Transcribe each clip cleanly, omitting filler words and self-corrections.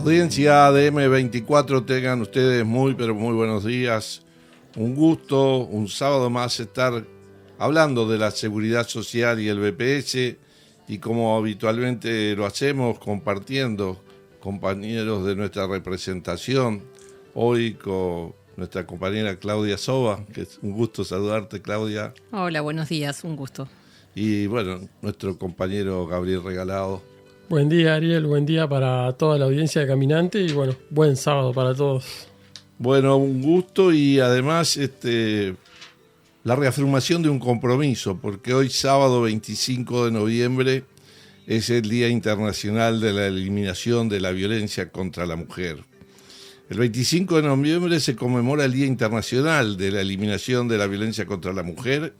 Audiencia de M24, tengan ustedes muy pero muy buenos días. Un gusto, un sábado más estar hablando de la seguridad social y el BPS, y como habitualmente lo hacemos, compartiendo compañeros de nuestra representación, hoy con nuestra compañera Claudia Soba, que es un gusto saludarte, Claudia. Hola, buenos días, un gusto. Y bueno, nuestro compañero Gabriel Regalado. Buen día, Ariel, buen día para toda la audiencia de Caminante y bueno, buen sábado para todos. Bueno, un gusto y además la reafirmación de un compromiso, porque hoy sábado 25 de noviembre es el Día Internacional de la Eliminación de la Violencia contra la Mujer. El 25 de noviembre se conmemora el Día Internacional de la Eliminación de la Violencia contra la Mujer,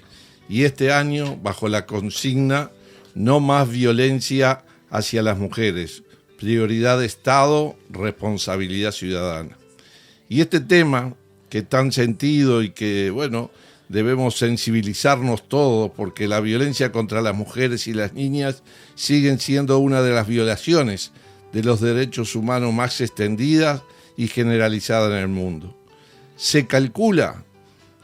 y este año bajo la consigna No más violencia hacia las mujeres, prioridad de Estado, responsabilidad ciudadana. Y este tema que tan sentido y que, bueno, debemos sensibilizarnos todos, porque la violencia contra las mujeres y las niñas siguen siendo una de las violaciones de los derechos humanos más extendidas y generalizadas en el mundo. Se calcula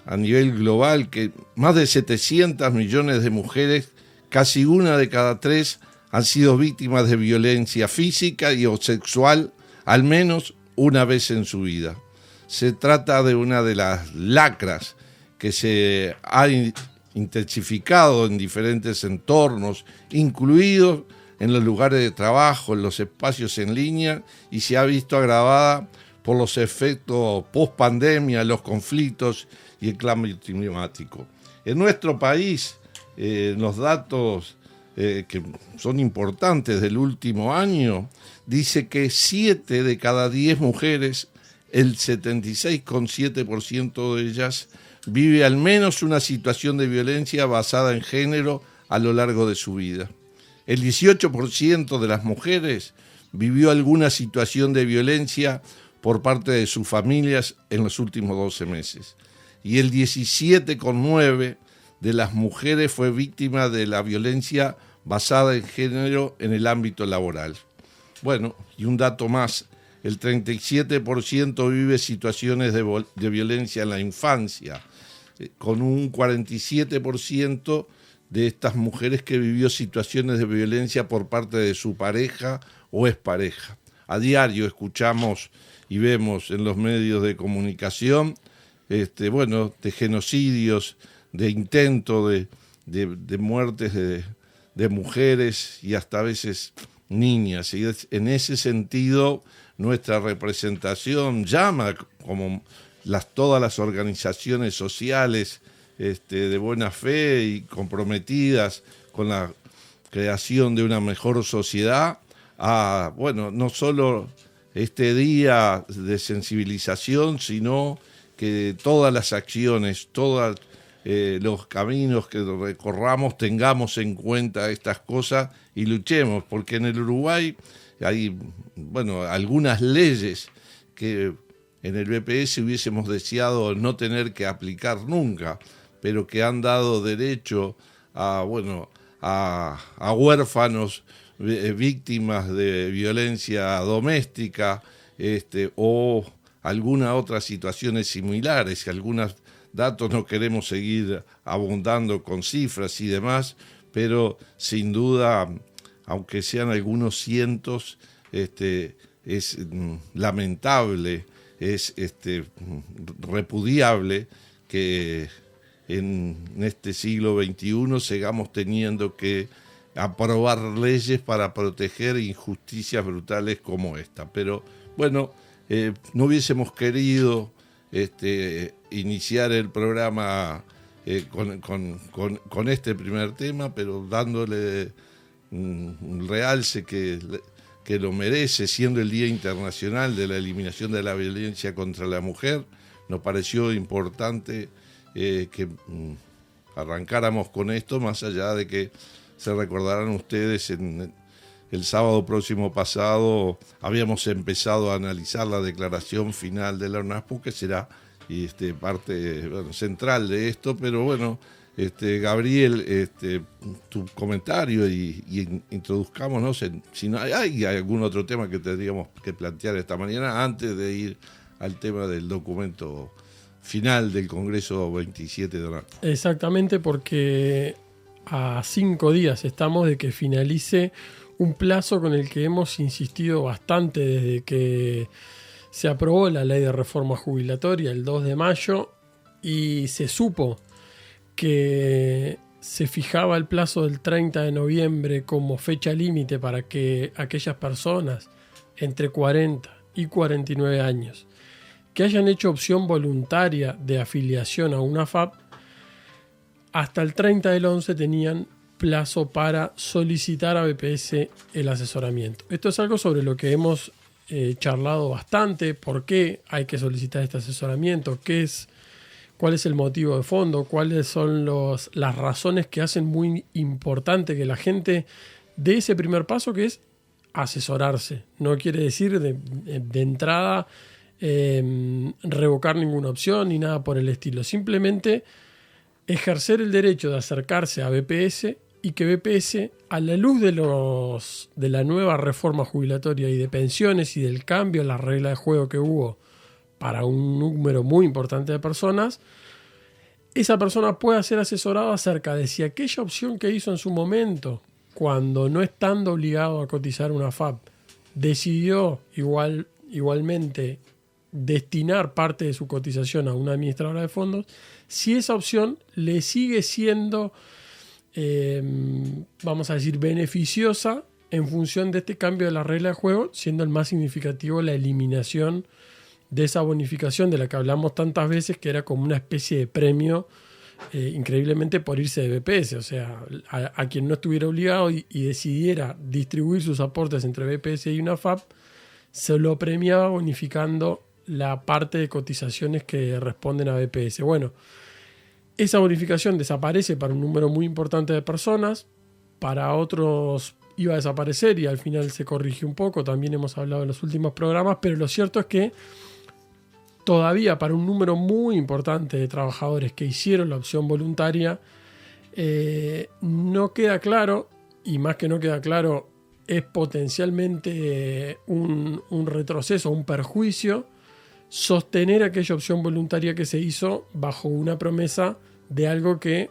a nivel global que más de 700 millones de mujeres, casi una de cada tres, han sido víctimas de violencia física y o sexual al menos una vez en su vida. Se trata de una de las lacras que se ha intensificado en diferentes entornos, incluidos en los lugares de trabajo, en los espacios en línea, y se ha visto agravada por los efectos post-pandemia, los conflictos y el cambio climático. En nuestro país, los datos que son importantes del último año, dice que 7 de cada 10 mujeres, el 76,7% de ellas, vive al menos una situación de violencia basada en género a lo largo de su vida. El 18% de las mujeres vivió alguna situación de violencia por parte de sus familias en los últimos 12 meses. Y el 17,9% de las mujeres fue víctima de la violencia basada en género en el ámbito laboral. Bueno, y un dato más, el 37% vive situaciones de violencia en la infancia, con un 47% de estas mujeres que vivió situaciones de violencia por parte de su pareja o expareja. A diario escuchamos y vemos en los medios de comunicación, de genocidios, de intento de muertes de mujeres y hasta a veces niñas. Y en ese sentido nuestra representación llama, como todas las organizaciones sociales de buena fe y comprometidas con la creación de una mejor sociedad, a, no solo este día de sensibilización, sino que todas las acciones, todos los caminos que recorramos, tengamos en cuenta estas cosas y luchemos, porque en el Uruguay hay algunas leyes que en el BPS hubiésemos deseado no tener que aplicar nunca, pero que han dado derecho a huérfanos víctimas de violencia doméstica o algunas otras situaciones similares. Algunos datos no queremos seguir abundando con cifras y demás, pero sin duda, aunque sean algunos cientos, es lamentable, es repudiable que en este siglo XXI sigamos teniendo que aprobar leyes para proteger injusticias brutales como esta. Pero no hubiésemos querido iniciar el programa con este primer tema, pero dándole un realce que lo merece, siendo el Día Internacional de la Eliminación de la Violencia contra la Mujer. Nos pareció importante que arrancáramos con esto, más allá de que se recordarán ustedes en el sábado próximo pasado habíamos empezado a analizar la declaración final de la UNASPU, que será parte central de esto, pero Gabriel, tu comentario y introduzcámonos si no hay algún otro tema que tendríamos que plantear esta mañana antes de ir al tema del documento final del Congreso 27 de marzo. Exactamente, porque a 5 días estamos de que finalice un plazo con el que hemos insistido bastante desde que se aprobó la ley de reforma jubilatoria el 2 de mayo y se supo que se fijaba el plazo del 30 de noviembre como fecha límite para que aquellas personas entre 40 y 49 años que hayan hecho opción voluntaria de afiliación a una FAP, hasta el 30 del 11 tenían plazo para solicitar a BPS el asesoramiento. Esto es algo sobre lo que hemos charlado bastante, por qué hay que solicitar este asesoramiento, cuál es el motivo de fondo, cuáles son las razones que hacen muy importante que la gente dé ese primer paso, que es asesorarse. No quiere decir de entrada revocar ninguna opción ni nada por el estilo. Simplemente ejercer el derecho de acercarse a BPS y que BPS, a la luz de la nueva reforma jubilatoria y de pensiones y del cambio en la regla de juego que hubo para un número muy importante de personas, esa persona pueda ser asesorada acerca de si aquella opción que hizo en su momento, cuando no estando obligado a cotizar una FAP, decidió igualmente destinar parte de su cotización a una administradora de fondos, si esa opción le sigue siendo, vamos a decir, beneficiosa en función de este cambio de la regla de juego, siendo el más significativo la eliminación de esa bonificación de la que hablamos tantas veces, que era como una especie de premio increíblemente por irse de BPS. O sea, a quien no estuviera obligado y decidiera distribuir sus aportes entre BPS y una FAP, se lo premiaba bonificando la parte de cotizaciones que responden a BPS. Bueno, esa bonificación desaparece para un número muy importante de personas, para otros iba a desaparecer y al final se corrigió un poco, también hemos hablado en los últimos programas, pero lo cierto es que todavía para un número muy importante de trabajadores que hicieron la opción voluntaria, no queda claro, y más que no queda claro, es potencialmente un retroceso, un perjuicio, sostener aquella opción voluntaria que se hizo bajo una promesa de algo que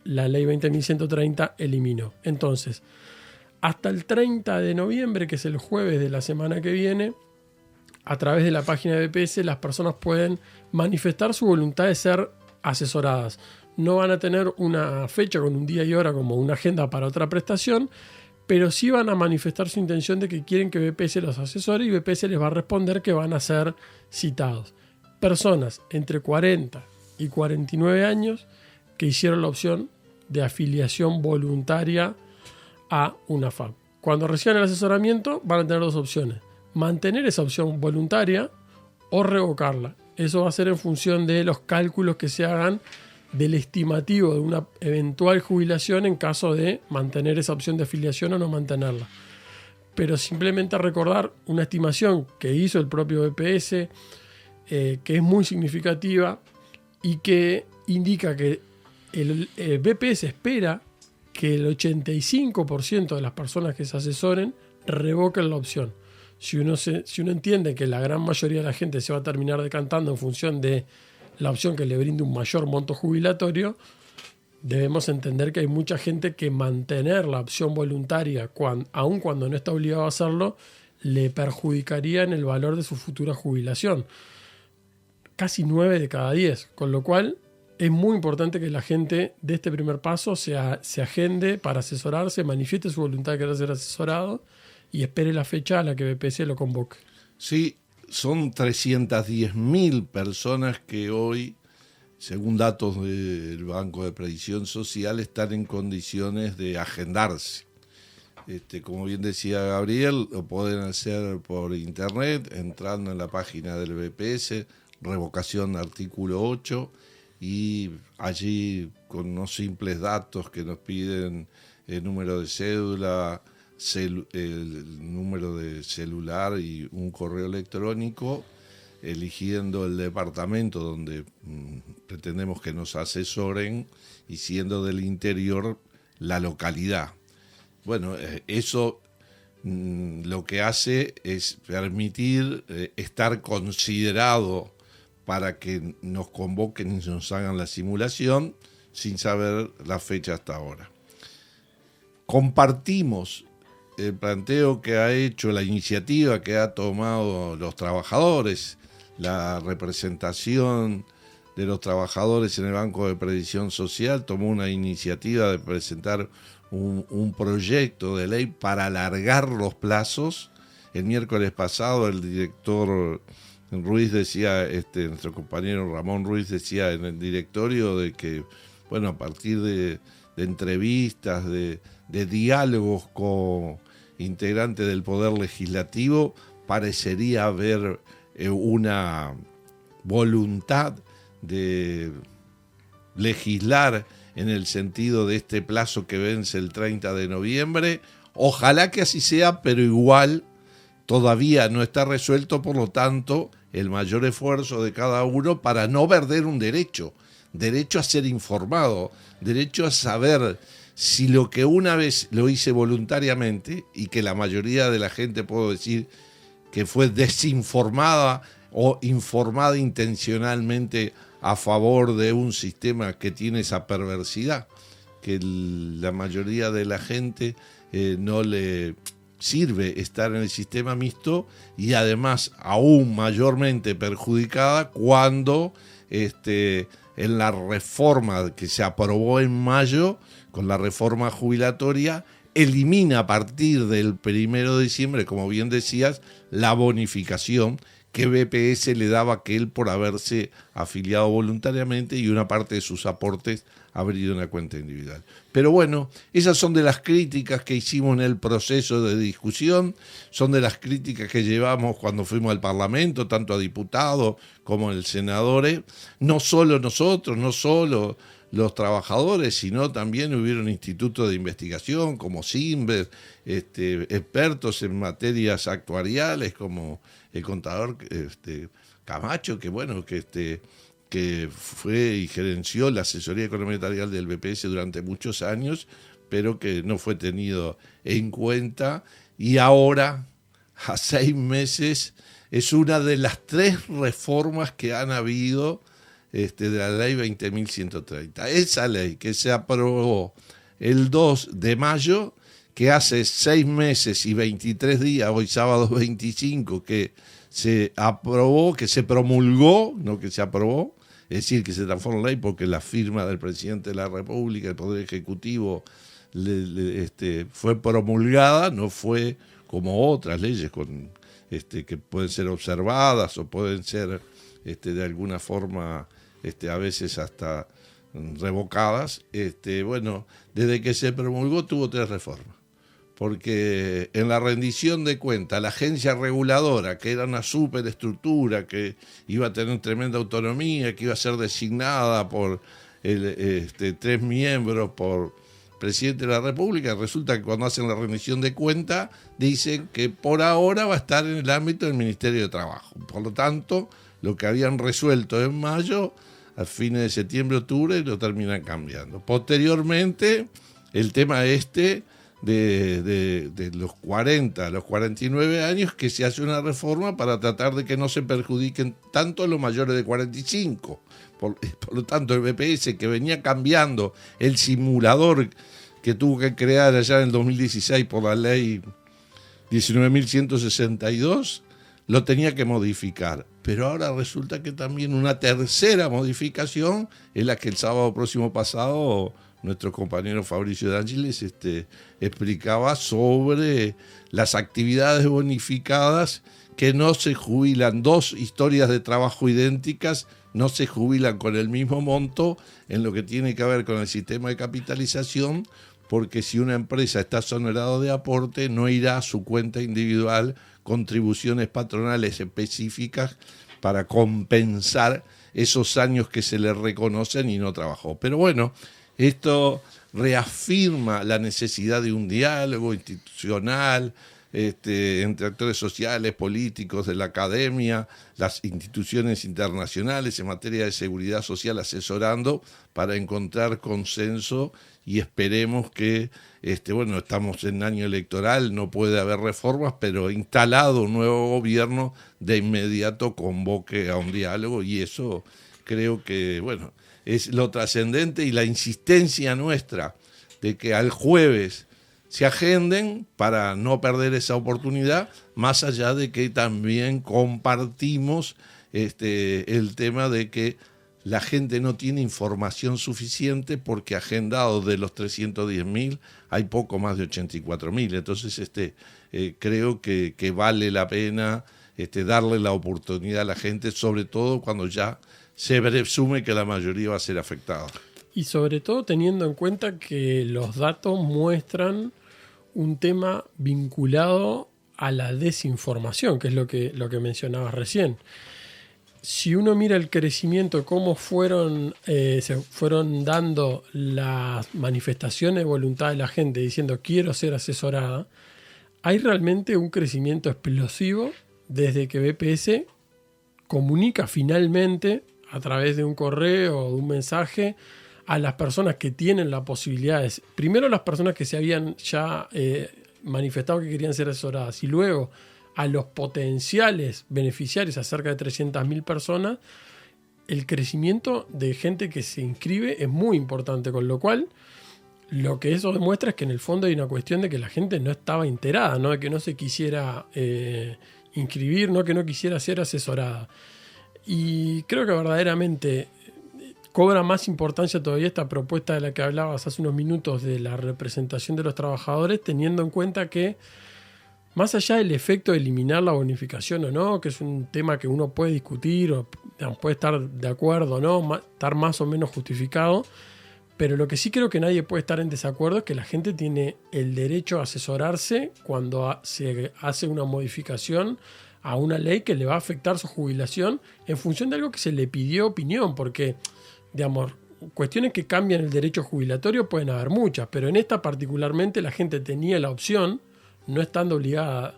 la ley 20.130 eliminó. Entonces, hasta el 30 de noviembre, que es el jueves de la semana que viene, a través de la página de BPS, las personas pueden manifestar su voluntad de ser asesoradas. No van a tener una fecha con un día y hora como una agenda para otra prestación, pero sí van a manifestar su intención de que quieren que BPS los asesore y BPS les va a responder que van a ser citados. Personas entre 40 y 49 años que hicieron la opción de afiliación voluntaria a una FAP. Cuando reciban el asesoramiento van a tener dos opciones: mantener esa opción voluntaria o revocarla. Eso va a ser en función de los cálculos que se hagan del estimativo de una eventual jubilación en caso de mantener esa opción de afiliación o no mantenerla. Pero simplemente recordar una estimación que hizo el propio BPS, que es muy significativa y que indica que el BPS espera que el 85% de las personas que se asesoren revoquen la opción. Si uno entiende que la gran mayoría de la gente se va a terminar decantando en función de la opción que le brinde un mayor monto jubilatorio, debemos entender que hay mucha gente que mantener la opción voluntaria, aun cuando no está obligado a hacerlo, le perjudicaría en el valor de su futura jubilación. Casi 9 de cada 10, con lo cual es muy importante que la gente de este primer paso se agende para asesorarse, manifieste su voluntad de querer ser asesorado y espere la fecha a la que BPS lo convoque. Sí, son 310.000 personas que hoy, según datos del Banco de Previsión Social, están en condiciones de agendarse. Como bien decía Gabriel, lo pueden hacer por internet, entrando en la página del BPS, revocación artículo 8, y allí con unos simples datos que nos piden el número de cédula, el número de celular y un correo electrónico, eligiendo el departamento donde pretendemos que nos asesoren y siendo del interior la localidad. Bueno, eso lo que hace es permitir estar considerado para que nos convoquen y nos hagan la simulación sin saber la fecha hasta ahora. Compartimos el planteo que ha hecho, la iniciativa que ha tomado los trabajadores, la representación de los trabajadores en el Banco de Previsión Social tomó una iniciativa de presentar un proyecto de ley para alargar los plazos. El miércoles pasado el director Ruiz decía, nuestro compañero Ramón Ruiz decía en el directorio de que, bueno, a partir de entrevistas, de diálogos con integrantes del Poder Legislativo, parecería haber una voluntad de legislar en el sentido de este plazo que vence el 30 de noviembre. Ojalá que así sea, pero igual todavía no está resuelto, por lo tanto, el mayor esfuerzo de cada uno para no perder un derecho a ser informado, derecho a saber si lo que una vez lo hice voluntariamente, y que la mayoría de la gente puedo decir que fue desinformada o informada intencionalmente a favor de un sistema que tiene esa perversidad, que la mayoría de la gente no le sirve estar en el sistema mixto, y además aún mayormente perjudicada cuando en la reforma que se aprobó en mayo, con la reforma jubilatoria, elimina a partir del 1 de diciembre, como bien decías, la bonificación que BPS le daba a aquel por haberse afiliado voluntariamente y una parte de sus aportes abrido una cuenta individual. Pero bueno, esas son de las críticas que hicimos en el proceso de discusión, son de las críticas que llevamos cuando fuimos al Parlamento, tanto a diputados como a senadores. No solo nosotros, no solo los trabajadores, sino también hubieron institutos de investigación como Simber, expertos en materias actuariales como el contador Camacho, que bueno, que fue y gerenció la asesoría económica del BPS durante muchos años, pero que no fue tenido en cuenta, y ahora, a 6 meses, es una de las 3 reformas que han habido de la ley 20.130. Esa ley que se aprobó el 2 de mayo, que hace 6 meses y 23 días, hoy sábado 25, que se aprobó, que se promulgó, no que se aprobó, es decir, que se transformó en ley porque la firma del presidente de la República, el Poder Ejecutivo, fue promulgada, no fue como otras leyes que pueden ser observadas o pueden ser de alguna forma a veces hasta revocadas. Bueno, desde que se promulgó tuvo 3 reformas, porque en la rendición de cuentas la agencia reguladora, que era una superestructura que iba a tener tremenda autonomía, que iba a ser designada por 3 miembros por presidente de la República, resulta que cuando hacen la rendición de cuentas dicen que por ahora va a estar en el ámbito del Ministerio de Trabajo. Por lo tanto, lo que habían resuelto en mayo, a fines de septiembre, octubre, lo terminan cambiando. Posteriormente, el tema de los 40 a los 49 años, que se hace una reforma para tratar de que no se perjudiquen tanto los mayores de 45. Por lo tanto, el BPS, que venía cambiando el simulador que tuvo que crear allá en el 2016 por la ley 19.162, lo tenía que modificar. Pero ahora resulta que también una tercera modificación es la que el sábado próximo pasado nuestro compañero Fabricio de Ángeles explicaba sobre las actividades bonificadas que no se jubilan, 2 historias de trabajo idénticas, no se jubilan con el mismo monto en lo que tiene que ver con el sistema de capitalización, porque si una empresa está exonerada de aporte, no irá a su cuenta individual contribuciones patronales específicas para compensar esos años que se le reconocen y no trabajó. Pero bueno, esto reafirma la necesidad de un diálogo institucional entre actores sociales, políticos, de la academia, las instituciones internacionales en materia de seguridad social, asesorando para encontrar consenso, y esperemos que, estamos en año electoral, no puede haber reformas, pero instalado un nuevo gobierno, de inmediato convoque a un diálogo, y eso creo que, es lo trascendente, y la insistencia nuestra de que al jueves se agenden para no perder esa oportunidad, más allá de que también compartimos el tema de que la gente no tiene información suficiente, porque agendados de los 310.000 hay poco más de 84.000. Entonces creo que vale la pena darle la oportunidad a la gente, sobre todo cuando ya se presume que la mayoría va a ser afectada. Y sobre todo teniendo en cuenta que los datos muestran un tema vinculado a la desinformación, que es lo que mencionabas recién. Si uno mira el crecimiento, cómo se fueron dando las manifestaciones de voluntad de la gente diciendo quiero ser asesorada, hay realmente un crecimiento explosivo desde que BPS comunica finalmente a través de un correo o de un mensaje a las personas que tienen la posibilidad, primero las personas que se habían ya manifestado que querían ser asesoradas, y luego a los potenciales beneficiarios, a cerca de 300.000 personas. El crecimiento de gente que se inscribe es muy importante, con lo cual lo que eso demuestra es que en el fondo hay una cuestión de que la gente no estaba enterada, ¿no? De que no se quisiera inscribir, ¿no? Que no quisiera ser asesorada. Y creo que verdaderamente cobra más importancia todavía esta propuesta de la que hablabas hace unos minutos, de la representación de los trabajadores, teniendo en cuenta que, más allá del efecto de eliminar la bonificación o no, que es un tema que uno puede discutir o puede estar de acuerdo o no, estar más o menos justificado, pero lo que sí creo que nadie puede estar en desacuerdo es que la gente tiene el derecho a asesorarse cuando se hace una modificación a una ley que le va a afectar su jubilación en función de algo que se le pidió opinión, porque, digamos, cuestiones que cambian el derecho jubilatorio pueden haber muchas, pero en esta particularmente la gente tenía la opción, no estando obligada,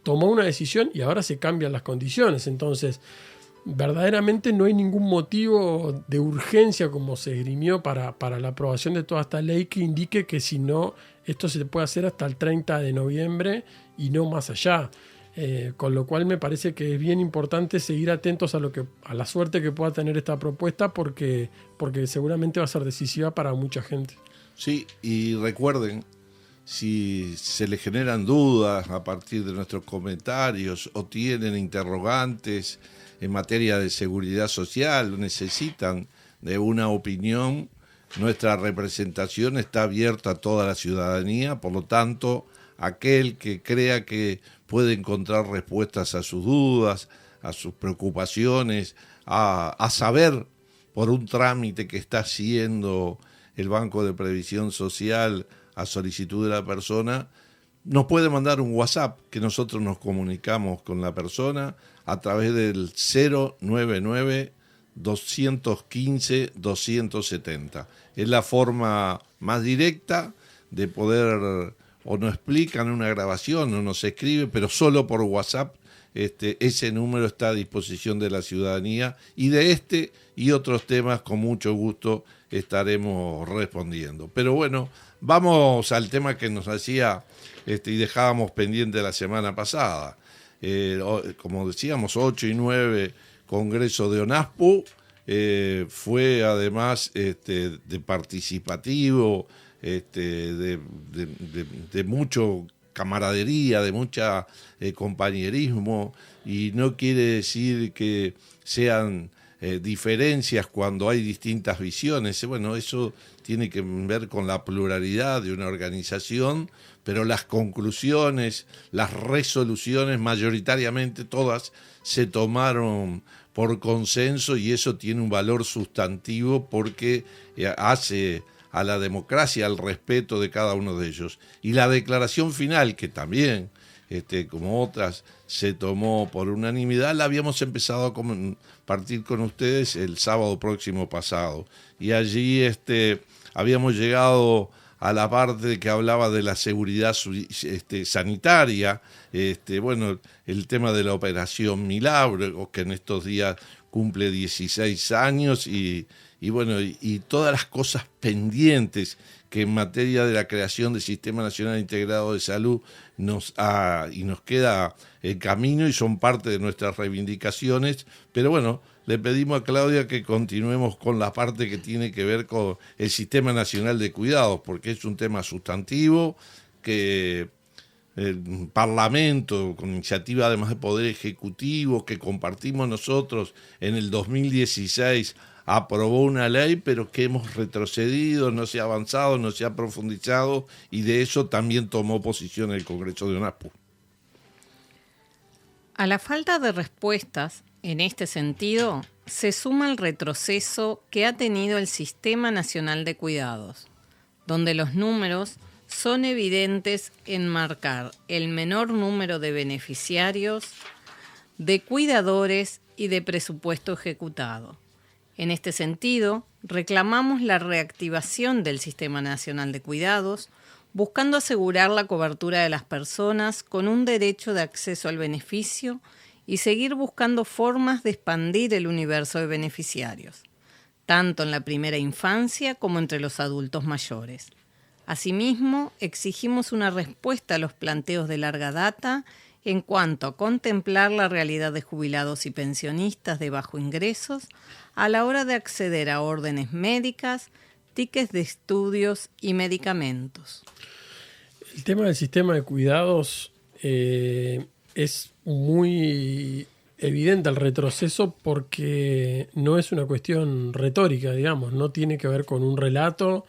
tomó una decisión y ahora se cambian las condiciones. Entonces, verdaderamente no hay ningún motivo de urgencia, como se esgrimió para la aprobación de toda esta ley, que indique que si no, esto se puede hacer hasta el 30 de noviembre y no más allá. Con lo cual me parece que es bien importante seguir atentos a la suerte que pueda tener esta propuesta, porque seguramente va a ser decisiva para mucha gente. Sí, y recuerden, si se les generan dudas a partir de nuestros comentarios o tienen interrogantes en materia de seguridad social o necesitan de una opinión, nuestra representación está abierta a toda la ciudadanía. Por lo tanto, aquel que crea que puede encontrar respuestas a sus dudas, a sus preocupaciones, a saber por un trámite que está haciendo el Banco de Previsión Social a solicitud de la persona, nos puede mandar un WhatsApp, que nosotros nos comunicamos con la persona a través del 099-215-270. Es la forma más directa de poder, o nos explican una grabación o nos escribe, pero solo por WhatsApp. Ese número está a disposición de la ciudadanía, y de y otros temas con mucho gusto estaremos respondiendo. Pero bueno, vamos al tema que nos hacía y dejábamos pendiente la semana pasada. Como decíamos, 8 y 9 Congreso de ONASPU, fue además de participativo, de mucho camaradería, de mucha compañerismo, y no quiere decir que sean diferencias cuando hay distintas visiones. Bueno, eso tiene que ver con la pluralidad de una organización, pero las conclusiones, las resoluciones, mayoritariamente todas se tomaron por consenso, y eso tiene un valor sustantivo porque hace a la democracia, al respeto de cada uno de ellos. Y la declaración final, que también, como otras, se tomó por unanimidad, la habíamos empezado a compartir con ustedes el sábado próximo pasado. Y allí habíamos llegado a la parte que hablaba de la seguridad sanitaria, bueno, el tema de la Operación Milagro, que en estos días cumple 16 años y bueno, y todas las cosas pendientes que en materia de la creación del Sistema Nacional Integrado de Salud nos queda en camino y son parte de nuestras reivindicaciones, pero bueno, le pedimos a Claudia que continuemos con la parte que tiene que ver con el Sistema Nacional de Cuidados, porque es un tema sustantivo que el Parlamento, con iniciativa además del Poder Ejecutivo, que compartimos nosotros en el 2016, aprobó una ley, pero que hemos retrocedido, no se ha avanzado, no se ha profundizado, y de eso también tomó posición el Congreso de ONASPU. A la falta de respuestas en este sentido, se suma el retroceso que ha tenido el Sistema Nacional de Cuidados, donde los números son evidentes en marcar el menor número de beneficiarios, de cuidadores y de presupuesto ejecutado. En este sentido, reclamamos la reactivación del Sistema Nacional de Cuidados, buscando asegurar la cobertura de las personas con un derecho de acceso al beneficio y seguir buscando formas de expandir el universo de beneficiarios, tanto en la primera infancia como entre los adultos mayores. Asimismo, exigimos una respuesta a los planteos de larga data en cuanto a contemplar la realidad de jubilados y pensionistas de bajo ingresos a la hora de acceder a órdenes médicas, tickets de estudios y medicamentos. El tema del sistema de cuidados es muy evidente el retroceso porque no es una cuestión retórica, digamos, no tiene que ver con un relato,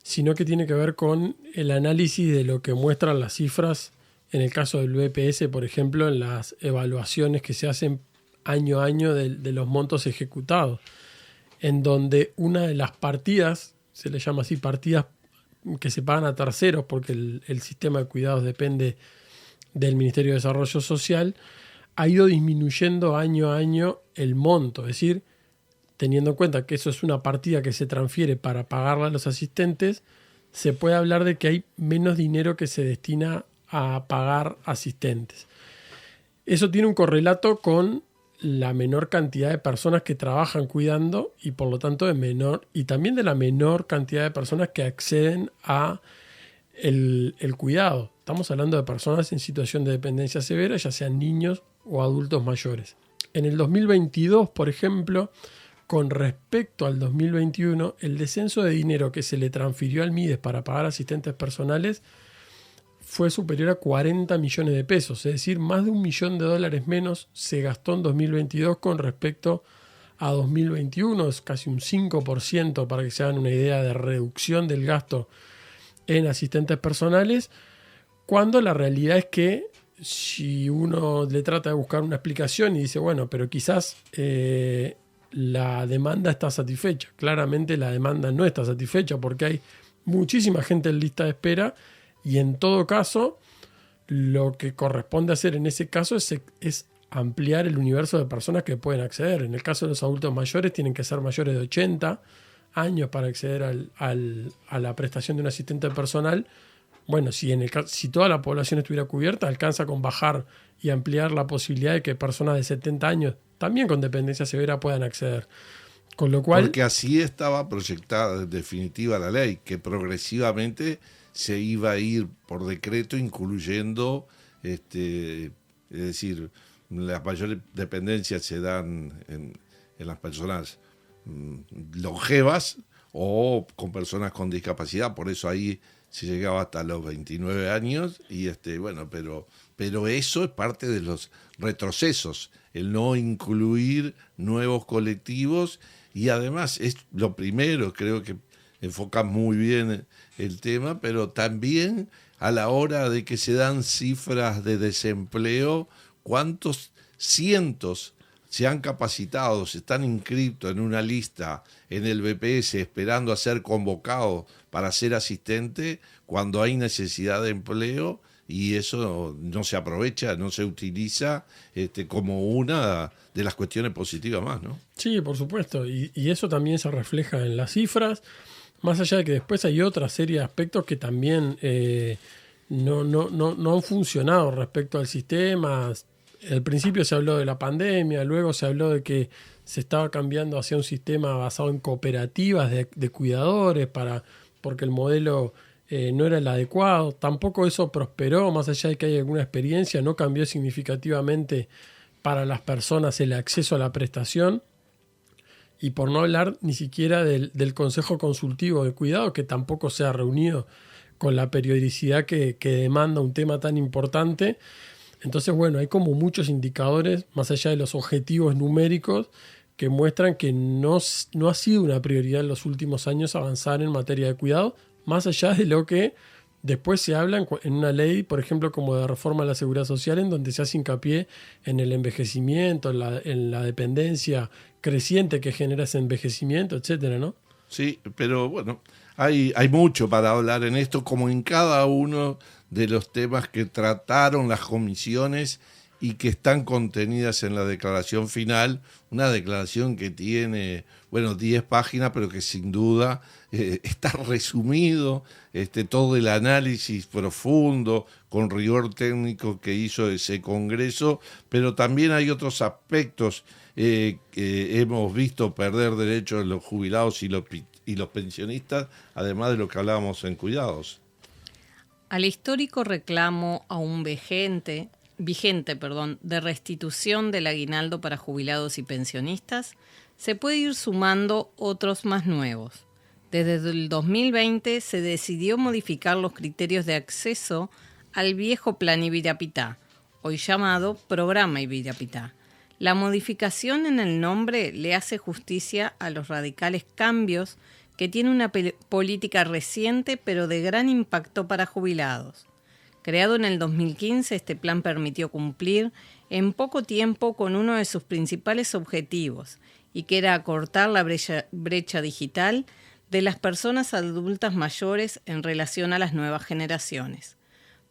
sino que tiene que ver con el análisis de lo que muestran las cifras. En el caso del BPS, por ejemplo, en las evaluaciones que se hacen año a año de los montos ejecutados, en donde una de las partidas, se le llama así, partidas que se pagan a terceros, porque el sistema de cuidados depende del Ministerio de Desarrollo Social, ha ido disminuyendo año a año el monto, es decir, teniendo en cuenta que eso es una partida que se transfiere para pagarle a los asistentes, se puede hablar de que hay menos dinero que se destina a pagar asistentes. Eso tiene un correlato con la menor cantidad de personas que trabajan cuidando y por lo tanto y también de la menor cantidad de personas que acceden a el cuidado. Estamos hablando de personas en situación de dependencia severa, ya sean niños o adultos mayores. En el 2022, por ejemplo, con respecto al 2021, el descenso de dinero que se le transfirió al MIDES para pagar asistentes personales fue superior a 40 millones de pesos, es decir, más de $1 millón menos se gastó en 2022 con respecto a 2021, es casi un 5% para que se hagan una idea de reducción del gasto en asistentes personales, cuando la realidad es que si uno le trata de buscar una explicación y dice, bueno, pero quizás la demanda está satisfecha. Claramente la demanda no está satisfecha porque hay muchísima gente en lista de espera y en todo caso lo que corresponde hacer en ese caso es ampliar el universo de personas que pueden acceder. En el caso de los adultos mayores tienen que ser mayores de 80 años para acceder a la prestación de un asistente personal. Bueno, si toda la población estuviera cubierta, alcanza con bajar y ampliar la posibilidad de que personas de 70 años, también con dependencia severa, puedan acceder. Con lo cual, porque así estaba proyectada en definitiva la ley, que progresivamente se iba a ir por decreto incluyendo, es decir, las mayores dependencias se dan en las personas longevas o con personas con discapacidad, por eso ahí se llegaba hasta los 29 años y bueno, pero eso es parte de los retrocesos, el no incluir nuevos colectivos y además es lo primero, creo que enfoca muy bien el tema, pero también a la hora de que se dan cifras de desempleo, cuántos cientos se han capacitado, se están inscritos en una lista en el BPS esperando a ser convocados para ser asistente cuando hay necesidad de empleo y eso no se aprovecha, no se utiliza como una de las cuestiones positivas más, ¿no? Sí, por supuesto, y eso también se refleja en las cifras. Más allá de que después hay otra serie de aspectos que también no han funcionado respecto al sistema. Al principio se habló de la pandemia, luego se habló de que se estaba cambiando hacia un sistema basado en cooperativas de cuidadores porque el modelo no era el adecuado. Tampoco eso prosperó, más allá de que hay alguna experiencia, no cambió significativamente para las personas el acceso a la prestación. Y por no hablar ni siquiera del Consejo Consultivo de Cuidado, que tampoco se ha reunido con la periodicidad que demanda un tema tan importante. Entonces, bueno, hay como muchos indicadores, más allá de los objetivos numéricos, que muestran que no ha sido una prioridad en los últimos años avanzar en materia de cuidado, más allá de lo que después se habla en una ley, por ejemplo, como de reforma a la seguridad social, en donde se hace hincapié en el envejecimiento, en la dependencia creciente que genera ese envejecimiento, etcétera, ¿no? Sí, pero bueno, hay mucho para hablar en esto, como en cada uno de los temas que trataron las comisiones y que están contenidas en la declaración final, una declaración que tiene, 10 páginas, pero que sin duda está resumido todo el análisis profundo, con rigor técnico que hizo ese Congreso, pero también hay otros aspectos que hemos visto perder derechos de los jubilados y los pensionistas, además de lo que hablábamos en cuidados. Al histórico reclamo aún vigente de restitución del aguinaldo para jubilados y pensionistas, se puede ir sumando otros más nuevos. Desde el 2020 se decidió modificar los criterios de acceso al viejo Plan Ibirapitá, hoy llamado Programa Ibirapitá. La modificación en el nombre le hace justicia a los radicales cambios que tiene una política reciente pero de gran impacto para jubilados. Creado en el 2015, este plan permitió cumplir en poco tiempo con uno de sus principales objetivos, y que era acortar la brecha digital de las personas adultas mayores en relación a las nuevas generaciones.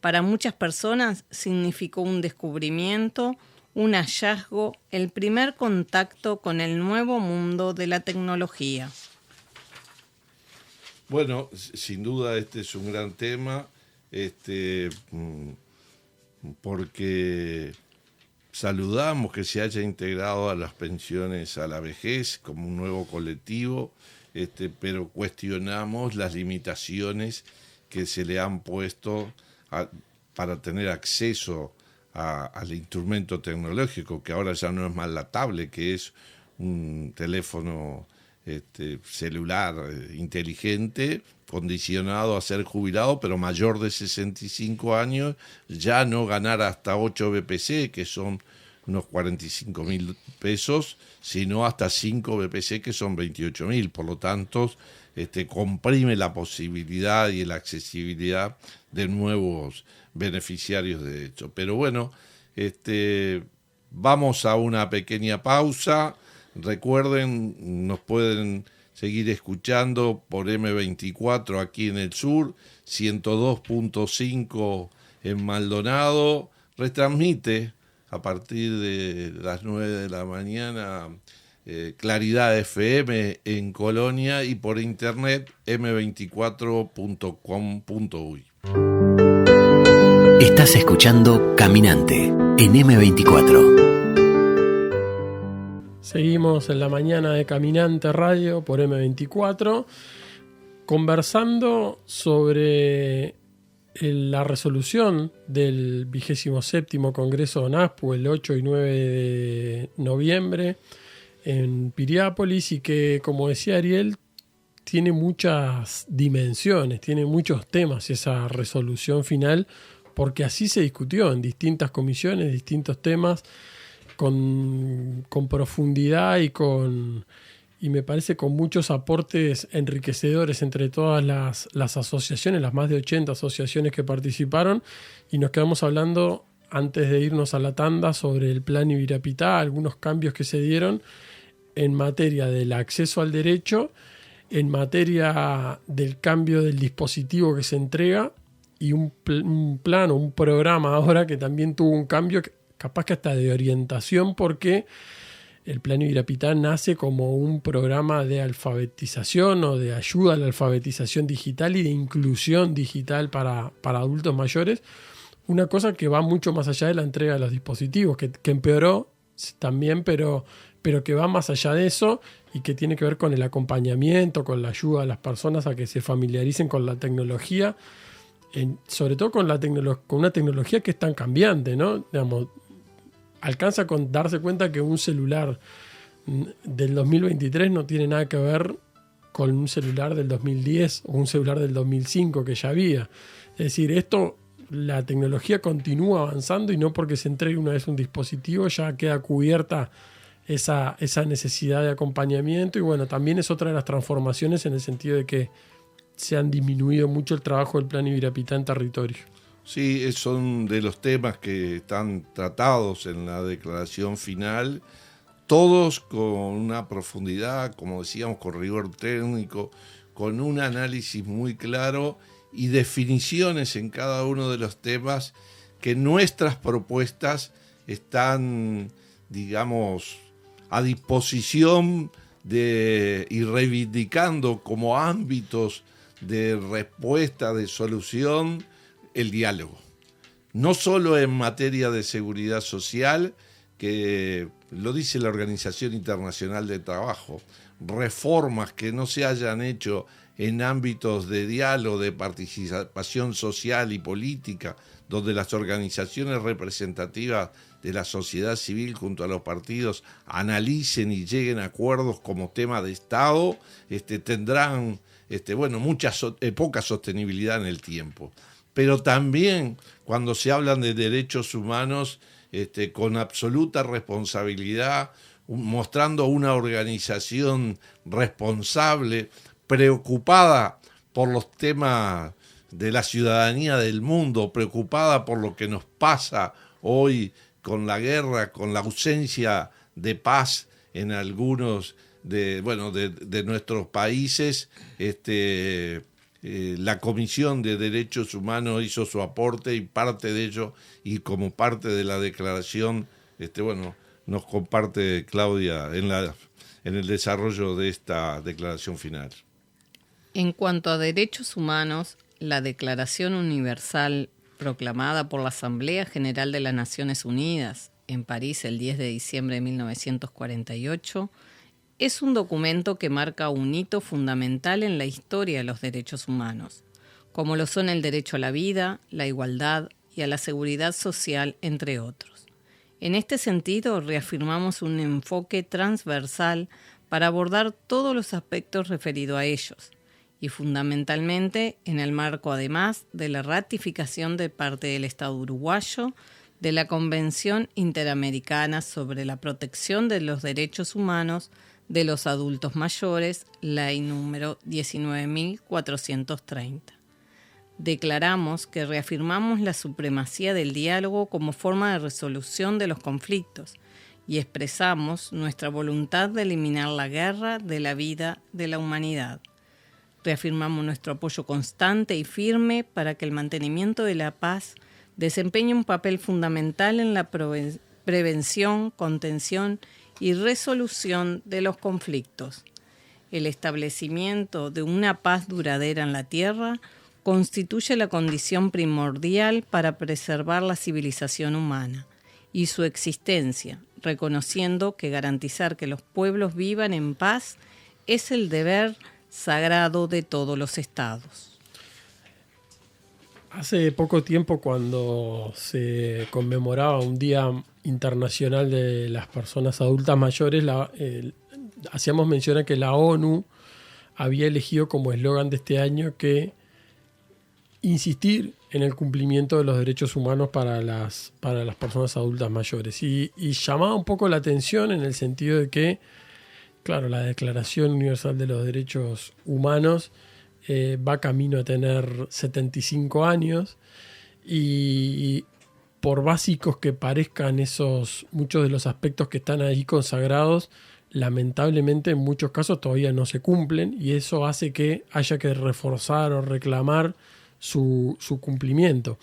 Para muchas personas significó un descubrimiento, un hallazgo, el primer contacto con el nuevo mundo de la tecnología. Bueno, sin duda este es un gran tema, porque saludamos que se haya integrado a las pensiones a la vejez como un nuevo colectivo, pero cuestionamos las limitaciones que se le han puesto para tener acceso al instrumento tecnológico, que ahora ya no es más la tablet, que es un teléfono celular inteligente, condicionado a ser jubilado, pero mayor de 65 años, ya no ganar hasta 8 BPC, que son unos 45.000 pesos, sino hasta 5 BPC, que son 28.000. Por lo tanto, comprime la posibilidad y la accesibilidad de nuevos beneficiarios de esto. Pero bueno, vamos a una pequeña pausa. Recuerden, nos pueden seguir escuchando por M24 aquí en el sur, 102.5 en Maldonado. Retransmite a partir de las 9 de la mañana Claridad FM en Colonia, y por internet m24.com.uy. Estás escuchando Caminante en M24. Seguimos en la mañana de Caminante Radio por M24, conversando sobre la resolución del 27º Congreso de ONASPU el 8 y 9 de noviembre en Piriápolis, y que, como decía Ariel, tiene muchas dimensiones, tiene muchos temas esa resolución final, porque así se discutió en distintas comisiones, distintos temas, con profundidad y me parece con muchos aportes enriquecedores entre todas las asociaciones, las más de 80 asociaciones que participaron, y nos quedamos hablando, antes de irnos a la tanda, sobre el Plan Ibirapitá, algunos cambios que se dieron en materia del acceso al derecho, en materia del cambio del dispositivo que se entrega, y un plan o un programa ahora que también tuvo un cambio, capaz que hasta de orientación, porque el Plan Ibirapitán nace como un programa de alfabetización o de ayuda a la alfabetización digital y de inclusión digital para adultos mayores. Una cosa que va mucho más allá de la entrega de los dispositivos, que empeoró también, pero que va más allá de eso y que tiene que ver con el acompañamiento, con la ayuda a las personas a que se familiaricen con la tecnología, sobre todo con una tecnología que es tan cambiante, ¿no? Digamos, alcanza con darse cuenta que un celular del 2023 no tiene nada que ver con un celular del 2010 o un celular del 2005 que ya había. Es decir, la tecnología continúa avanzando y no porque se entregue una vez un dispositivo ya queda cubierta esa necesidad de acompañamiento. Y bueno, también es otra de las transformaciones en el sentido de que se han disminuido mucho el trabajo del Plan Ibirapitán en territorio. Sí, son de los temas que están tratados en la declaración final, todos con una profundidad, como decíamos, con rigor técnico, con un análisis muy claro y definiciones en cada uno de los temas que nuestras propuestas están, digamos, a disposición y reivindicando como ámbitos de respuesta, de solución, el diálogo. No solo en materia de seguridad social, que lo dice la Organización Internacional del Trabajo, reformas que no se hayan hecho en ámbitos de diálogo, de participación social y política, donde las organizaciones representativas de la sociedad civil junto a los partidos analicen y lleguen a acuerdos como tema de Estado, tendrán poca sostenibilidad en el tiempo. Pero también cuando se hablan de derechos humanos, con absoluta responsabilidad, mostrando una organización responsable, preocupada por los temas de la ciudadanía del mundo, preocupada por lo que nos pasa hoy con la guerra, con la ausencia de paz en algunos de nuestros países. La Comisión de Derechos Humanos hizo su aporte y parte de ello, y como parte de la declaración, nos comparte Claudia en el desarrollo de esta declaración final. En cuanto a derechos humanos, la Declaración Universal proclamada por la Asamblea General de las Naciones Unidas en París el 10 de diciembre de 1948 es un documento que marca un hito fundamental en la historia de los derechos humanos, como lo son el derecho a la vida, la igualdad y a la seguridad social, entre otros. En este sentido, reafirmamos un enfoque transversal para abordar todos los aspectos referidos a ellos, y fundamentalmente en el marco, además, de la ratificación de parte del Estado uruguayo de la Convención Interamericana sobre la Protección de los Derechos Humanos de los Adultos Mayores, ley número 19.430. Declaramos que reafirmamos la supremacía del diálogo como forma de resolución de los conflictos y expresamos nuestra voluntad de eliminar la guerra de la vida de la humanidad. Reafirmamos nuestro apoyo constante y firme para que el mantenimiento de la paz desempeñe un papel fundamental en la prevención, contención y resolución de los conflictos. El establecimiento de una paz duradera en la tierra constituye la condición primordial para preservar la civilización humana y su existencia, reconociendo que garantizar que los pueblos vivan en paz es el deber sagrado de todos los estados. Hace poco tiempo, cuando se conmemoraba un Día Internacional de las Personas Adultas Mayores, hacíamos mención a que la ONU había elegido como eslogan de este año que insistir en el cumplimiento de los derechos humanos para las personas adultas mayores. Y llamaba un poco la atención en el sentido de que, claro, la Declaración Universal de los Derechos Humanos va camino a tener 75 años y por básicos que parezcan muchos de los aspectos que están ahí consagrados, lamentablemente en muchos casos todavía no se cumplen, y eso hace que haya que reforzar o reclamar su cumplimiento.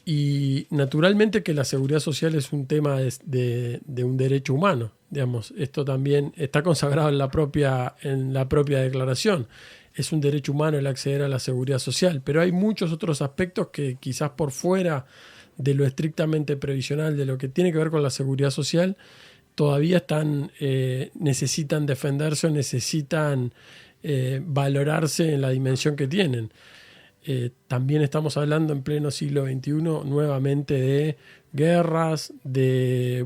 Y naturalmente que la seguridad social es un tema de un derecho humano. Digamos, esto también está consagrado en la propia declaración. Es un derecho humano el acceder a la seguridad social, pero hay muchos otros aspectos que quizás por fuera de lo estrictamente previsional, de lo que tiene que ver con la seguridad social, todavía necesitan defenderse o necesitan valorarse en la dimensión que tienen. También estamos hablando en pleno siglo XXI nuevamente de guerras, de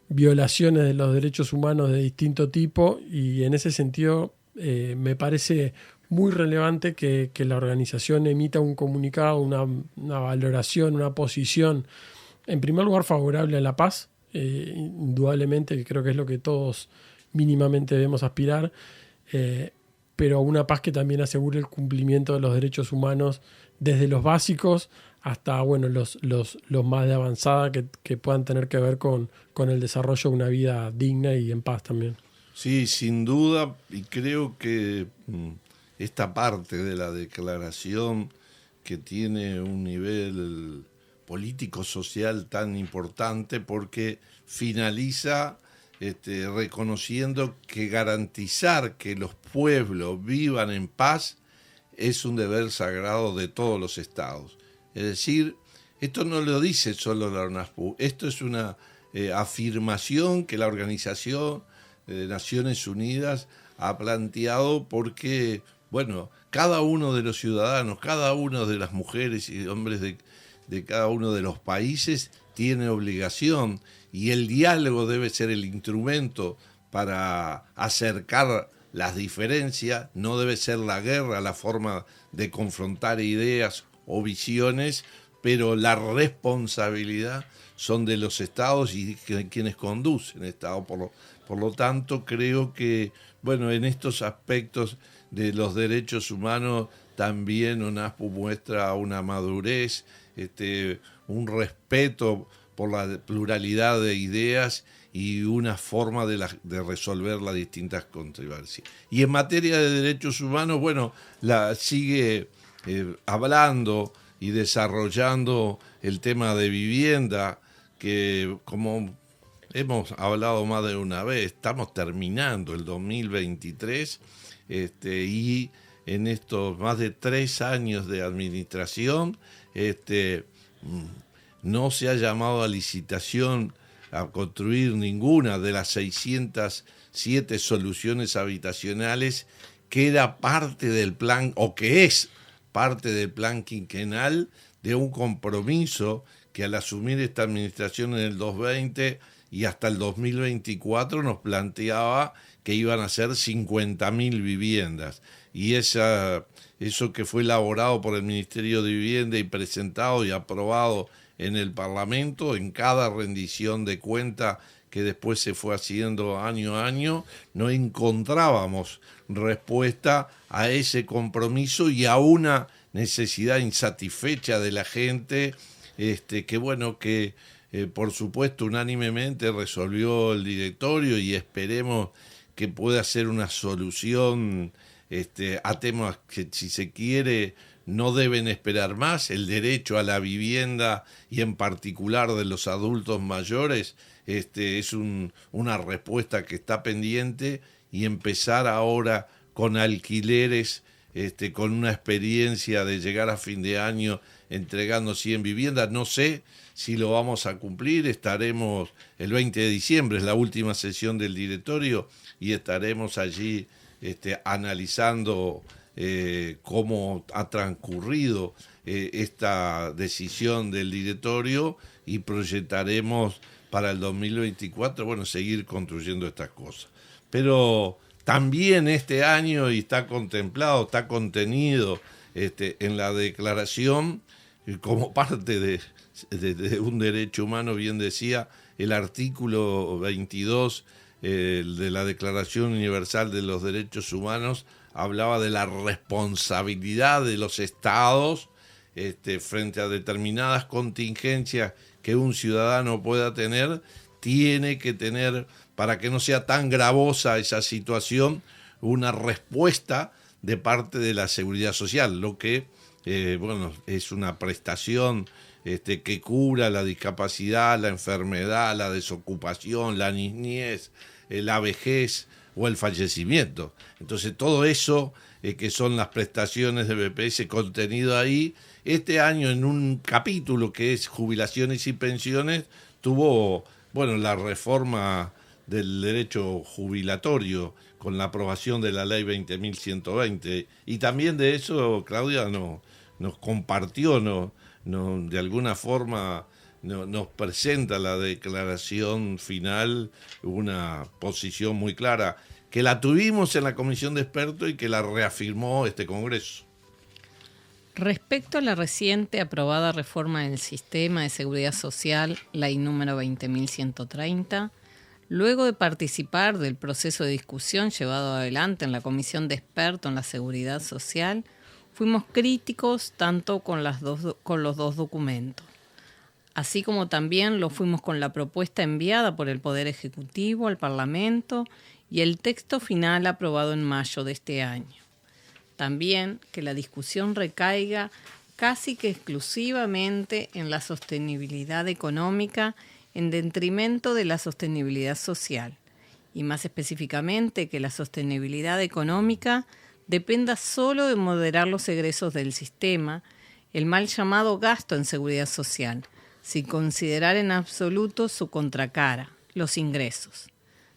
violaciones de los derechos humanos de distinto tipo, y en ese sentido me parece muy relevante que la organización emita un comunicado, una valoración, una posición, en primer lugar favorable a la paz, indudablemente, que creo que es lo que todos mínimamente debemos aspirar, pero a una paz que también asegure el cumplimiento de los derechos humanos desde los básicos hasta los más de avanzada que puedan tener que ver con el desarrollo de una vida digna y en paz también. Sí, sin duda, y creo que esta parte de la declaración que tiene un nivel político-social tan importante porque finaliza reconociendo que garantizar que los pueblos vivan en paz es un deber sagrado de todos los estados. Es decir, esto no lo dice solo la UNASPU, esto es una afirmación que la Organización de Naciones Unidas ha planteado porque, cada uno de los ciudadanos, cada una de las mujeres y hombres de cada uno de los países tiene obligación, y el diálogo debe ser el instrumento para acercar las diferencias, no debe ser la guerra la forma de confrontar ideas o visiones, pero la responsabilidad son de los estados y quienes conducen el estado. Por lo tanto, creo que en estos aspectos de los derechos humanos también UNASPU muestra una madurez, un respeto por la pluralidad de ideas y una forma de resolver las distintas controversias. Y en materia de derechos humanos, la sigue hablando y desarrollando el tema de vivienda, que como hemos hablado más de una vez, estamos terminando el 2023 y en estos más de 3 años de administración no se ha llamado a licitación a construir ninguna de las 607 soluciones habitacionales que era parte del plan, o que es parte del plan quinquenal, de un compromiso que al asumir esta administración en el 2020 y hasta el 2024 nos planteaba que iban a ser 50.000 viviendas. Y eso que fue elaborado por el Ministerio de Vivienda y presentado y aprobado en el Parlamento, en cada rendición de cuenta que después se fue haciendo año a año, no encontrábamos respuesta a ese compromiso y a una necesidad insatisfecha de la gente, que por supuesto unánimemente resolvió el directorio, y esperemos que pueda ser una solución a temas que, si se quiere, no deben esperar más. El derecho a la vivienda, y en particular de los adultos mayores, es una respuesta que está pendiente, y empezar ahora con alquileres, con una experiencia de llegar a fin de año entregando 100 viviendas. No sé si lo vamos a cumplir. Estaremos el 20 de diciembre, es la última sesión del directorio, y estaremos allí analizando cómo ha transcurrido esta decisión del directorio, y proyectaremos para el 2024, seguir construyendo estas cosas. Pero también este año, y está contemplado, está contenido en la declaración, como parte de un derecho humano, bien decía, el artículo 22 de la Declaración Universal de los Derechos Humanos, hablaba de la responsabilidad de los estados frente a determinadas contingencias que un ciudadano pueda tener. Tiene que tener, para que no sea tan gravosa esa situación, una respuesta de parte de la Seguridad Social, lo que es una prestación que cubra la discapacidad, la enfermedad, la desocupación, la niñez, la vejez o el fallecimiento. Entonces todo eso que son las prestaciones de BPS contenido ahí, este año en un capítulo que es jubilaciones y pensiones tuvo, la reforma del derecho jubilatorio con la aprobación de la ley 20.120, y también de eso Claudia nos compartió, de alguna forma nos presenta la declaración final, una posición muy clara, que la tuvimos en la comisión de expertos y que la reafirmó este Congreso. Respecto a la reciente aprobada reforma del Sistema de Seguridad Social, ley número 20.130, luego de participar del proceso de discusión llevado adelante en la comisión de expertos en la seguridad social, fuimos críticos tanto con los dos documentos, así como también lo fuimos con la propuesta enviada por el Poder Ejecutivo al Parlamento y el texto final aprobado en mayo de este año. También que la discusión recaiga casi que exclusivamente en la sostenibilidad económica en detrimento de la sostenibilidad social, y más específicamente que la sostenibilidad económica dependa solo de moderar los egresos del sistema, el mal llamado gasto en seguridad social, sin considerar en absoluto su contracara, los ingresos.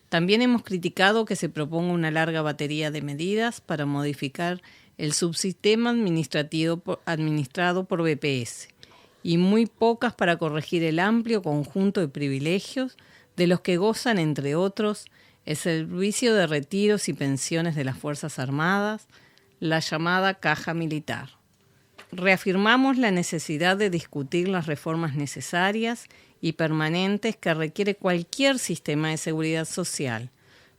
También hemos criticado que se proponga una larga batería de medidas para modificar el subsistema administrado por BPS y muy pocas para corregir el amplio conjunto de privilegios de los que gozan, entre otros, el servicio de retiros y pensiones de las Fuerzas Armadas, la llamada caja militar. Reafirmamos la necesidad de discutir las reformas necesarias y permanentes que requiere cualquier sistema de seguridad social.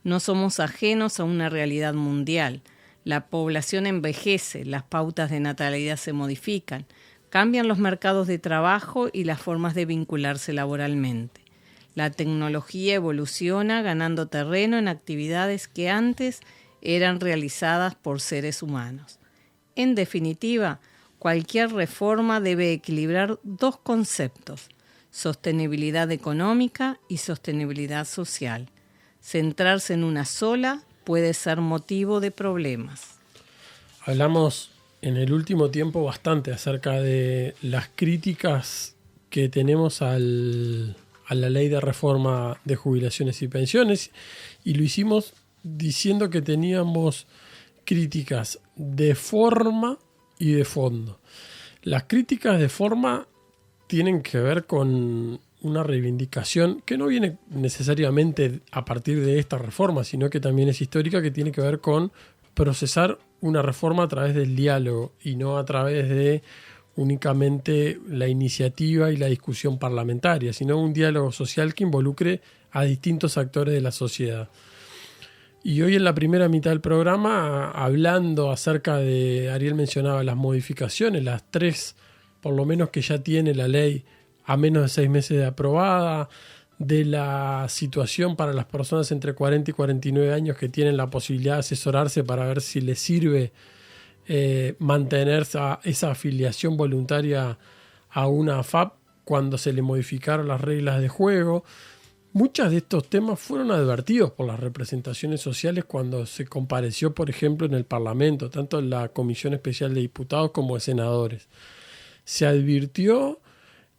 No somos ajenos a una realidad mundial. La población envejece, las pautas de natalidad se modifican, cambian los mercados de trabajo y las formas de vincularse laboralmente. La tecnología evoluciona ganando terreno en actividades que antes eran realizadas por seres humanos. En definitiva, cualquier reforma debe equilibrar dos conceptos: sostenibilidad económica y sostenibilidad social. Centrarse en una sola puede ser motivo de problemas. Hablamos en el último tiempo bastante acerca de las críticas que tenemos a la ley de reforma de jubilaciones y pensiones, y lo hicimos diciendo que teníamos críticas de forma y de fondo. Las críticas de forma tienen que ver con una reivindicación que no viene necesariamente a partir de esta reforma, sino que también es histórica, que tiene que ver con procesar una reforma a través del diálogo y no a través de únicamente la iniciativa y la discusión parlamentaria, sino un diálogo social que involucre a distintos actores de la sociedad. Y hoy en la primera mitad del programa, hablando acerca de, Ariel mencionaba las modificaciones, las 3 por lo menos que ya tiene la ley a menos de 6 meses de aprobada, de la situación para las personas entre 40 y 49 años que tienen la posibilidad de asesorarse para ver si les sirve mantener esa afiliación voluntaria a una AFAP cuando se le modificaron las reglas de juego. Muchos de estos temas fueron advertidos por las representaciones sociales cuando se compareció, por ejemplo, en el Parlamento, tanto en la Comisión Especial de Diputados como de Senadores. Se advirtió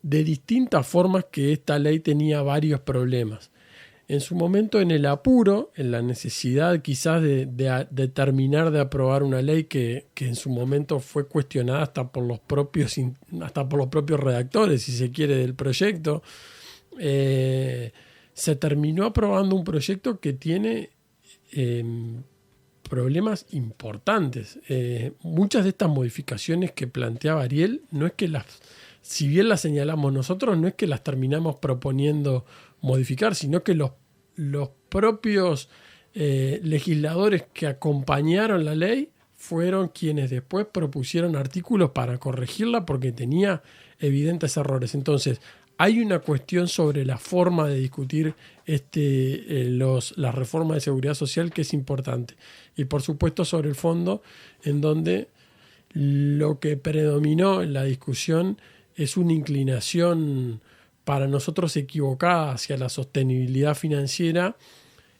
de distintas formas que esta ley tenía varios problemas. En su momento, en el apuro, en la necesidad quizás de terminar de aprobar una ley que en su momento fue cuestionada hasta por los propios redactores, si se quiere, del proyecto, se terminó aprobando un proyecto que tiene problemas importantes. Muchas de estas modificaciones que planteaba Ariel, no es que si bien las señalamos nosotros, no es que las terminamos proponiendo modificar, sino que los propios legisladores que acompañaron la ley fueron quienes después propusieron artículos para corregirla porque tenía evidentes errores. Entonces, hay una cuestión sobre la forma de discutir las reformas de seguridad social que es importante. Y por supuesto sobre el fondo, en donde lo que predominó en la discusión es una inclinación para nosotros equivocada hacia la sostenibilidad financiera,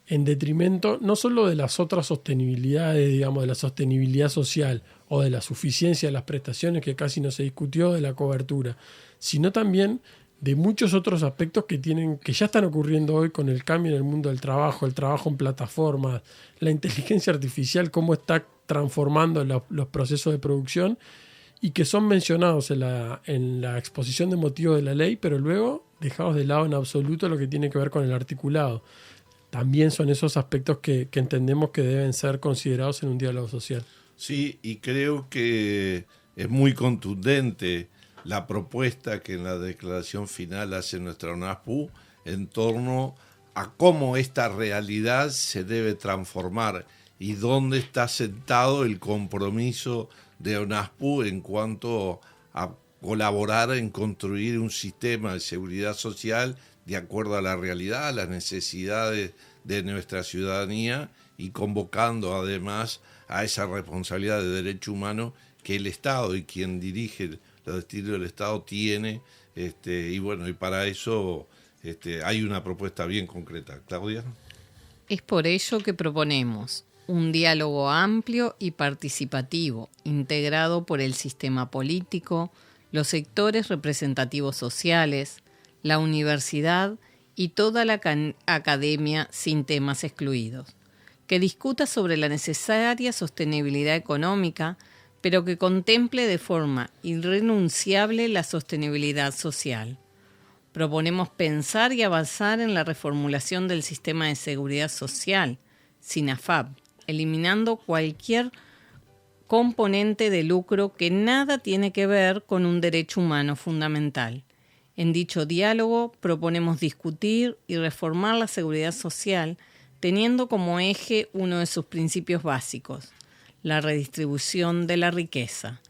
en detrimento no solo de las otras sostenibilidades, digamos, de la sostenibilidad social o de la suficiencia de las prestaciones, que casi no se discutió, de la cobertura, sino también de muchos otros aspectos que ya están ocurriendo hoy con el cambio en el mundo del trabajo, el trabajo en plataformas, la inteligencia artificial, cómo está transformando los procesos de producción, y que son mencionados en la exposición de motivos de la ley, pero luego dejados de lado en absoluto lo que tiene que ver con el articulado. También son esos aspectos que entendemos que deben ser considerados en un diálogo social. Sí, y creo que es muy contundente la propuesta que en la declaración final hace nuestra UNASPU en torno a cómo esta realidad se debe transformar y dónde está sentado el compromiso de UNASPU en cuanto a colaborar en construir un sistema de seguridad social de acuerdo a la realidad, a las necesidades de nuestra ciudadanía, y convocando además a esa responsabilidad de derecho humano que el Estado y quien dirige los destinos del Estado tiene, y bueno, y para eso hay una propuesta bien concreta. Claudia. Es por ello que proponemos un diálogo amplio y participativo, integrado por el sistema político, los sectores representativos sociales, la universidad y toda la academia sin temas excluidos, que discuta sobre la necesaria sostenibilidad económica, pero que contemple de forma irrenunciable la sostenibilidad social. Proponemos pensar y avanzar en la reformulación del sistema de seguridad social, SINAFAP, eliminando cualquier componente de lucro que nada tiene que ver con un derecho humano fundamental. En dicho diálogo proponemos discutir y reformar la seguridad social teniendo como eje uno de sus principios básicos, la redistribución de la riqueza.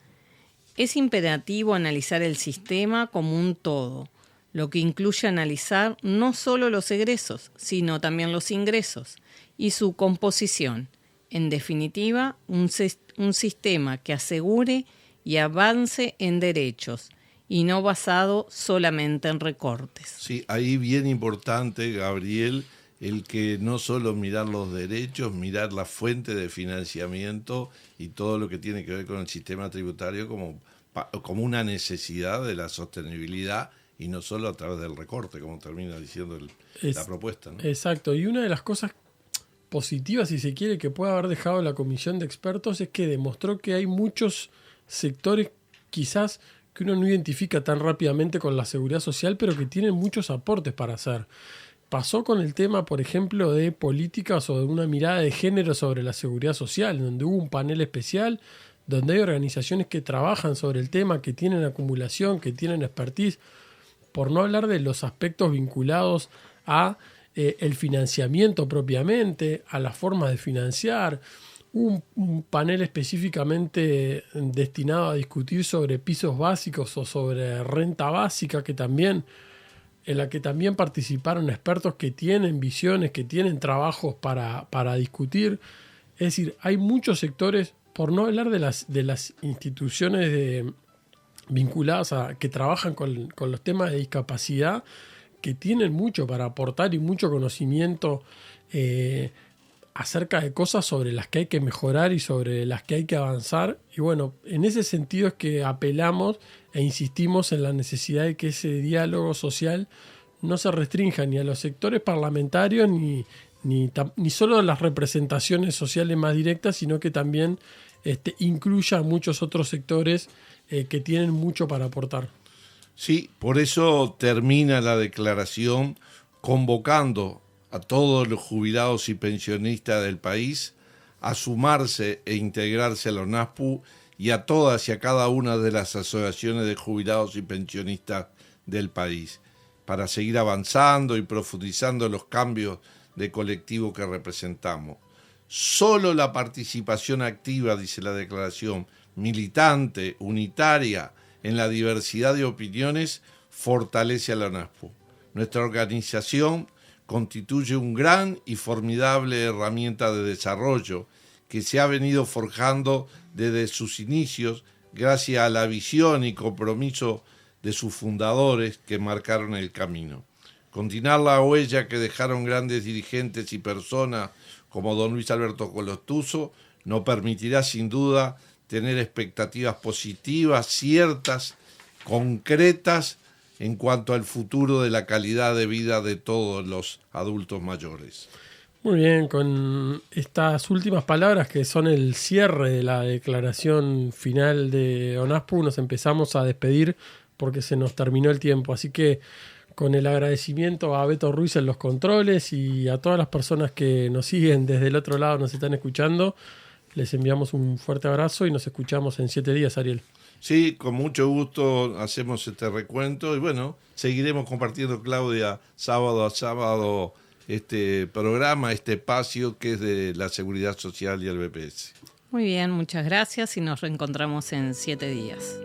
Es imperativo analizar el sistema como un todo, lo que incluye analizar no solo los egresos, sino también los ingresos y su composición. En definitiva, un sistema que asegure y avance en derechos y no basado solamente en recortes. Sí, ahí bien importante, Gabriel, el que no solo mirar los derechos, mirar la fuente de financiamiento y todo lo que tiene que ver con el sistema tributario como una necesidad de la sostenibilidad y no solo a través del recorte, como termina diciendo la propuesta, ¿no? Exacto, y una de las cosas positivas, si se quiere, que puede haber dejado la comisión de expertos es que demostró que hay muchos sectores quizás que uno no identifica tan rápidamente con la seguridad social, pero que tienen muchos aportes para hacer. Pasó con el tema, por ejemplo, de políticas o de una mirada de género sobre la seguridad social, donde hubo un panel especial, donde hay organizaciones que trabajan sobre el tema, que tienen acumulación, que tienen expertise, por no hablar de los aspectos vinculados a el financiamiento propiamente, a las formas de financiar. Un panel específicamente destinado a discutir sobre pisos básicos o sobre renta básica, en la que también participaron expertos que tienen visiones, que tienen trabajos para discutir. Es decir, hay muchos sectores, por no hablar de las instituciones vinculadas que trabajan con los temas de discapacidad, que tienen mucho para aportar y mucho conocimiento acerca de cosas sobre las que hay que mejorar y sobre las que hay que avanzar. Y bueno, en ese sentido es que apelamos e insistimos en la necesidad de que ese diálogo social no se restrinja ni a los sectores parlamentarios ni solo a las representaciones sociales más directas, sino que también incluya a muchos otros sectores que tienen mucho para aportar. Sí, por eso termina la declaración convocando a todos los jubilados y pensionistas del país a sumarse e integrarse a la UNASPU y a todas y a cada una de las asociaciones de jubilados y pensionistas del país, para seguir avanzando y profundizando los cambios de colectivo que representamos. Solo la participación activa, dice la declaración, militante, unitaria, en la diversidad de opiniones, fortalece a la UNASPU. Nuestra organización constituye un gran y formidable herramienta de desarrollo que se ha venido forjando desde sus inicios gracias a la visión y compromiso de sus fundadores que marcaron el camino. Continuar la huella que dejaron grandes dirigentes y personas como don Luis Alberto Colostuso nos permitirá sin duda tener expectativas positivas, ciertas, concretas en cuanto al futuro de la calidad de vida de todos los adultos mayores. Muy bien, con estas últimas palabras que son el cierre de la declaración final de ONASPU, nos empezamos a despedir porque se nos terminó el tiempo. Así que con el agradecimiento a Beto Ruiz en los controles y a todas las personas que nos siguen desde el otro lado, nos están escuchando, les enviamos un fuerte abrazo y nos escuchamos en 7 días, Ariel. Sí, con mucho gusto hacemos este recuento y bueno, seguiremos compartiendo, Claudia, sábado a sábado este programa, este espacio que es de la Seguridad Social y el BPS. Muy bien, muchas gracias y nos reencontramos en 7 días.